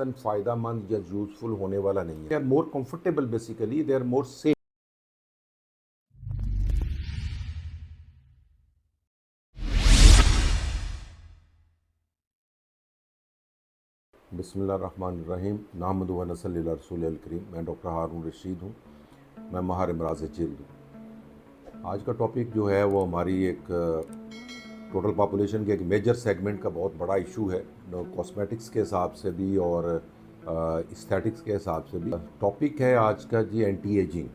फ़ायदा मंद या यूज़फुल होने वाला नहीं है। They are more comfortable, basically they are more safe. बिस्मिल्लाहिर्रहमानिर्रहीम। नाहमदुहु व नसल्ली अला रसूलिल करीम। मैं डॉक्टर हारून रशीद हूँ। मैं माहिर अमराज़ जिल्द हूँ। आज का टॉपिक जो है वो हमारी एक टोटल पॉपुलेशन के एक मेजर सेगमेंट का बहुत बड़ा इशू है, कॉस्मेटिक्स के हिसाब से भी और एस्थेटिक्स के हिसाब से भी। टॉपिक है आज का जी एंटी एजिंग।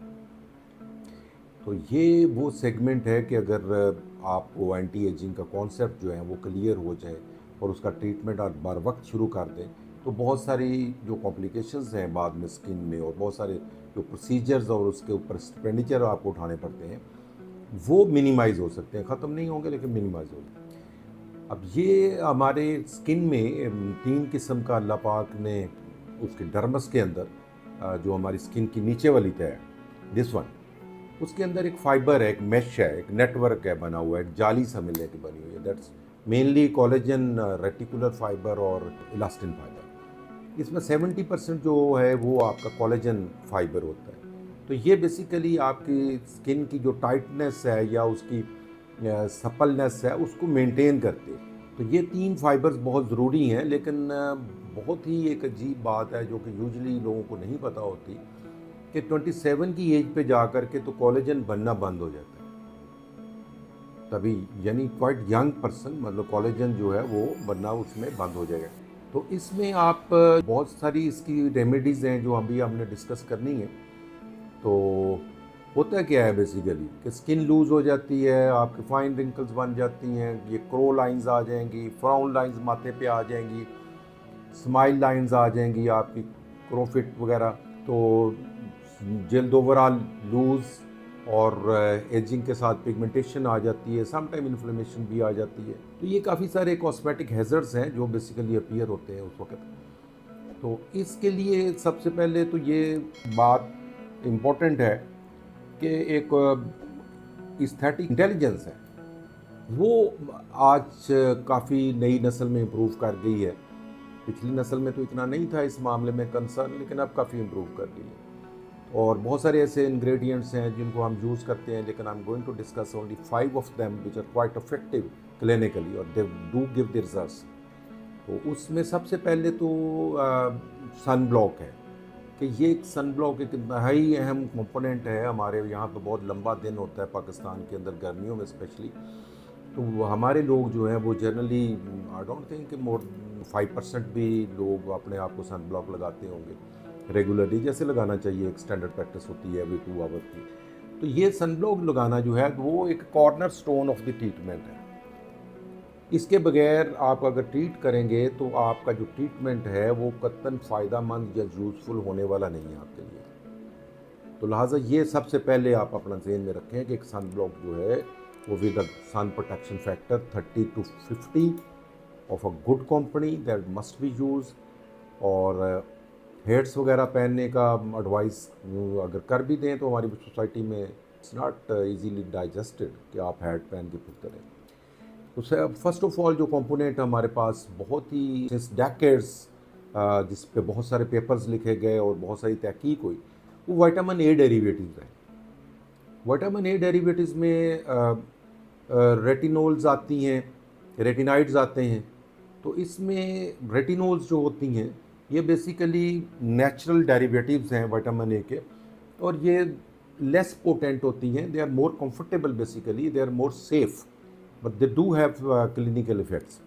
तो ये वो सेगमेंट है कि अगर आपको एंटी एजिंग का कॉन्सेप्ट जो है वो क्लियर हो जाए और उसका ट्रीटमेंट आप बर वक्त शुरू कर दें तो बहुत सारी जो कॉम्प्लिकेशंस हैं बाद में स्किन में, और बहुत सारे जो प्रोसीजर्स और उसके ऊपर एक्सपेंडिचर आपको उठाने पड़ते हैं, वो मिनिमाइज़ हो सकते हैं। ख़त्म नहीं होंगे लेकिन मिनिमाइज़ हो सकते हैं। अब ये हमारे स्किन में 3 किस्म का अल्लाह पाक ने उसके डर्मस के अंदर जो हमारी स्किन की नीचे वाली तय है, दिस वन, उसके अंदर एक फाइबर है, एक मेश है, एक नेटवर्क है बना हुआ है, एक जाली सा मिलने की बनी हुई है। That's mainly collagen reticular fibre और इलास्टिन फाइबर। इसमें 70% जो है वो आपका कोलेजन फाइबर होता है। तो ये बेसिकली आपकी स्किन की जो टाइटनेस है या उसकी सपलनेस है उसको मेंटेन करते हैं। तो ये 3 फाइबर्स बहुत ज़रूरी हैं, लेकिन बहुत ही एक अजीब बात है जो कि यूजुअली लोगों को नहीं पता होती कि 27 की एज पे जा कर के तो कोलेजन बनना बंद हो जाता है। तभी यानी क्वाइट यंग पर्सन, मतलब कोलेजन जो है वो बनना उसमें बंद हो जाएगा। तो इसमें आप बहुत सारी इसकी रेमेडीज़ हैं जो अभी हमने डिस्कस करनी है। तो होता क्या है बेसिकली कि स्किन लूज़ हो जाती है, आपके फाइन रिंकल्स बन जाती हैं, ये क्रो लाइंस आ जाएंगी, फ्राउन लाइंस माथे पे आ जाएंगी, स्माइल लाइंस आ जाएंगी आपकी, क्रोफिट वगैरह। तो जल्द ओवरऑल लूज़ और एजिंग के साथ पिगमेंटेशन आ जाती है, सम टाइम इन्फ्लेमेशन भी आ जाती है। तो ये काफ़ी सारे कॉस्मेटिक हैज़र्ड्स हैं जो बेसिकली अपीयर होते हैं उस वक्त। तो इसके लिए सबसे पहले तो ये बात इम्पोर्टेंट है कि एक एस्थेटिक इंटेलिजेंस है वो आज काफ़ी नई नस्ल में इम्प्रूव कर गई है। पिछली नस्ल में तो इतना नहीं था इस मामले में कंसर्न, लेकिन अब काफ़ी इम्प्रूव कर गई है। और बहुत सारे ऐसे इंग्रेडिएंट्स हैं जिनको हम यूज़ करते हैं, लेकिन I am going to discuss only 5 of them which are quite effective clinically और they do give the results. तो उसमें सबसे पहले तो सन ब्लॉक है कि ये एक सन ब्लॉक एक इंतहाई अहम कंपोनेंट है। हमारे यहाँ पे बहुत लंबा दिन होता है पाकिस्तान के अंदर, गर्मियों में स्पेशली। तो हमारे लोग जो हैं वो generally I don't think more 5% भी लोग अपने आप को सन ब्लॉक लगाते होंगे रेगुलरली, जैसे लगाना चाहिए। एक स्टैंडर्ड प्रैक्टिस होती है एवरी 2 आवर की। तो ये सन ब्लॉक लगाना जो है वो एक corner stone of the treatment है। इसके बगैर आप अगर ट्रीट करेंगे तो आपका जो ट्रीटमेंट है वो कतई फ़ायदा मंद या यूज़फुल होने वाला नहीं है आपके लिए। तो लिहाजा ये सबसे पहले आप अपना ज़हन में रखें कि एक सन ब्लॉक जो है वो with sun protection factor 30 to 50 of a good company that must be use. और हेड्स वगैरह पहनने का एडवाइस अगर कर भी दें तो हमारी सोसाइटी में इट्स नॉट इजीली डाइजेस्टेड कि आप हेड पहन के फिर करें। तो फर्स्ट ऑफ ऑल जो कंपोनेंट हमारे पास बहुत ही सिंस डेकेड्स जिस पे बहुत सारे पेपर्स लिखे गए और बहुत सारी तहकीक हुई, वो विटामिन ए डेरिवेटिव्स हैं। विटामिन ए डेरिवेटिव्स में रेटिनोल्स आती हैं, रेटिनाइड्स आते हैं। तो इसमें रेटिनोल्स जो होती हैं ये बेसिकली नेचुरल डेरिवेटिव्स हैं विटामिन ए के, और ये लेस पोटेंट होती हैं। They are more comfortable, basically they are more safe, but they do have clinical effects.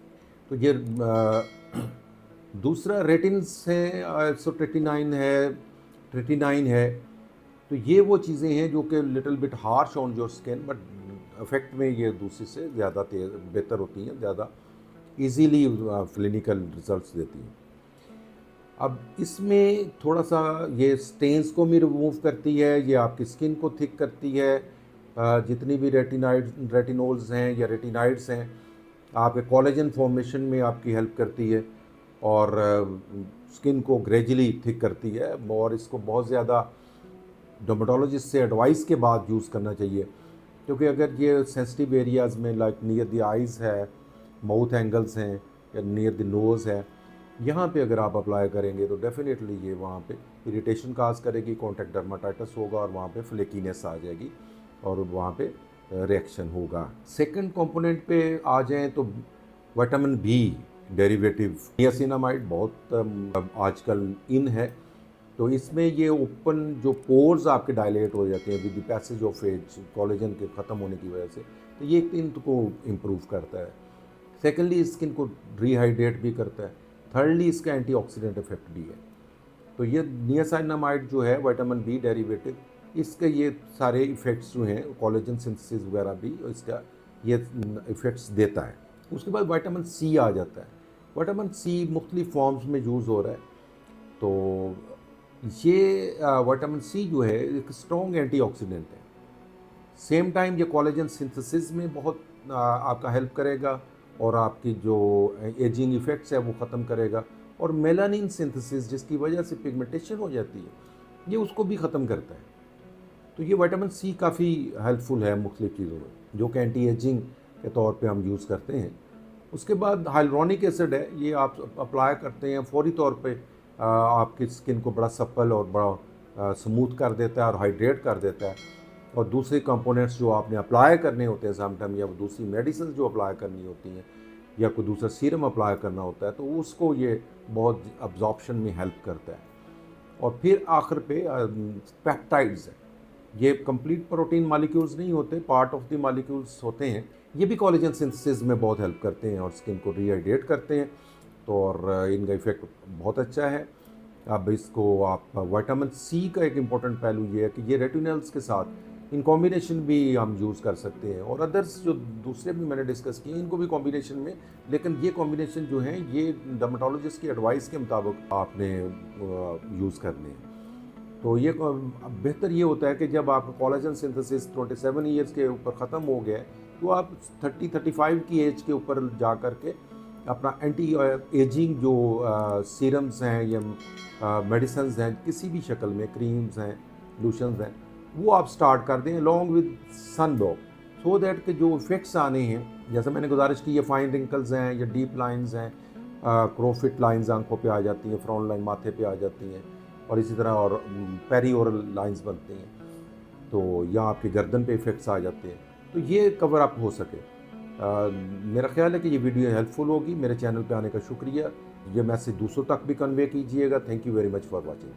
तो ये दूसरा रेटिन्स है, सो ट्रेटिनाइन है, ट्रेटिनाइन है। तो ये वो चीज़ें हैं जो कि little bit harsh on your skin, but effect में ये दूसरी से ज़्यादा बेहतर होती हैं, ज़्यादा इजीली क्लिनिकल रिजल्ट्स देती हैं। अब इसमें थोड़ा सा ये स्टेन्स को भी रिमूव करती है, ये आपकी स्किन को थिक करती है। जितनी भी रेटिनोल्स हैं या रेटिनाइड्स हैं आपके कोलेजन फॉर्मेशन में आपकी हेल्प करती है और स्किन को ग्रेजुअली थिक करती है। और इसको बहुत ज़्यादा डर्मेटोलॉजिस्ट से एडवाइस के बाद यूज़ करना चाहिए, क्योंकि अगर ये सेंसिटिव एरियाज़ में लाइक नियर द आइज़ है, माउथ एंगल्स हैं या नियर द नोज़ है, यहाँ पे अगर आप अप्लाई करेंगे तो डेफिनेटली ये वहाँ पे इरिटेशन काज करेगी, कॉन्टैक्ट डर्माटाइटिस होगा और वहाँ पे फ्लेकीनेस आ जाएगी और वहाँ पे रिएक्शन होगा। सेकंड कंपोनेंट पे आ जाएं तो विटामिन बी डेरिवेटिव नियासिनामाइड बहुत आजकल इन है। तो इसमें ये ओपन जो पोर्स आपके डायलेट हो जाते हैं with the passage of age, collagen के ख़त्म होने की वजह से, तो ये इनको इम्प्रूव करता है। सेकेंडली स्किन को रिहाइड्रेट भी करता है। थर्डली इसका एंटीऑक्सीडेंट इफेक्ट भी है। तो ये नियासिनामाइड जो है विटामिन बी डेरिवेटिव, इसके ये सारे इफ़ेक्ट्स जो हैं कोलेजन सिंथेसिस वगैरह भी इसका ये इफ़ेक्ट्स देता है। उसके बाद विटामिन सी आ जाता है। विटामिन सी मुख्तलिफ फॉर्म्स में यूज़ हो रहा है। तो ये विटामिन सी जो है एक स्ट्रॉन्ग एंटीऑक्सीडेंट है। सेम टाइम ये कोलेजन सिंथेसिस में बहुत आपका हेल्प करेगा और आपकी जो एजिंग इफ़ेक्ट्स है वो ख़त्म करेगा। और मेलानिन सिंथेसिस जिसकी वजह से पिगमेंटेशन हो जाती है, ये उसको भी ख़त्म करता है। तो ये विटामिन सी काफ़ी हेल्पफुल है मुख्तलिफ़ चीज़ों में, जो कि एंटी एजिंग के तौर पे हम यूज़ करते हैं। उसके बाद हाइलुरोनिक एसिड है, ये आप अप्लाई करते हैं फौरी तौर पे आपकी स्किन को बड़ा सप्पल और बड़ा स्मूथ कर देता है और हाइड्रेट कर देता है। और दूसरे कंपोनेंट्स जो आपने अप्लाई करने होते हैं समटाइम, या दूसरी मेडिसिन जो अप्लाई करनी होती हैं या कोई दूसरा सीरम अप्लाई करना होता है, तो उसको ये बहुत अब्जॉर्प्शन में हेल्प करता है। और फिर आखिर पे पेप्टाइड्स है। ये कंप्लीट प्रोटीन मॉलिक्यूल्स नहीं होते, पार्ट ऑफ द मॉलिक्यूल्स होते हैं। ये भी कोलेजन सिंथेसिस में बहुत हेल्प करते हैं और स्किन को रिहाइड्रेट करते हैं। तो और इनका इफ़ेक्ट बहुत अच्छा है। अब इसको आप विटामिन सी का एक इम्पॉर्टेंट पहलू ये है कि ये रेटिनल्स के साथ इन कॉम्बिनेशन भी हम यूज़ कर सकते हैं, और अदर्स जो दूसरे भी मैंने डिस्कस किए इनको भी कॉम्बिनेशन में, लेकिन ये कॉम्बिनेशन जो है ये डर्मेटोलॉजिस्ट की एडवाइस के मुताबिक आपने यूज़ करने हैं। तो ये बेहतर ये होता है कि जब आप कोलेजन सिंथेसिस 27 ईयर्स के ऊपर ख़त्म हो गया, तो आप 30-35 की एज के ऊपर जा कर के अपना एंटी एजिंग जो सीरम्स हैं या मेडिसिन्स हैं, किसी भी शक्ल में क्रीम्स हैं, लोशंस हैं, वो आप स्टार्ट कर दें along with sunblock, so that के जो इफ़ेक्ट्स आने हैं, जैसे मैंने गुजारिश की, ये फाइन रिंकल्स हैं या डीप लाइंस हैं, क्रोफिट लाइंस आंखों पे आ जाती हैं, फ्रॉन लाइन माथे पे आ जाती हैं, और इसी तरह और पेरी ओरल लाइन्स बनती हैं, तो यहाँ आपकी गर्दन पे इफ़ेक्ट्स आ जाते हैं। तो ये कवर अप हो सके। मेरा ख्याल है कि ये वीडियो हेल्पफुल होगी। मेरे चैनल पे आने का शुक्रिया। ये मैसेज दूसरों तक भी कन्वे कीजिएगा। Thank you very much for watching.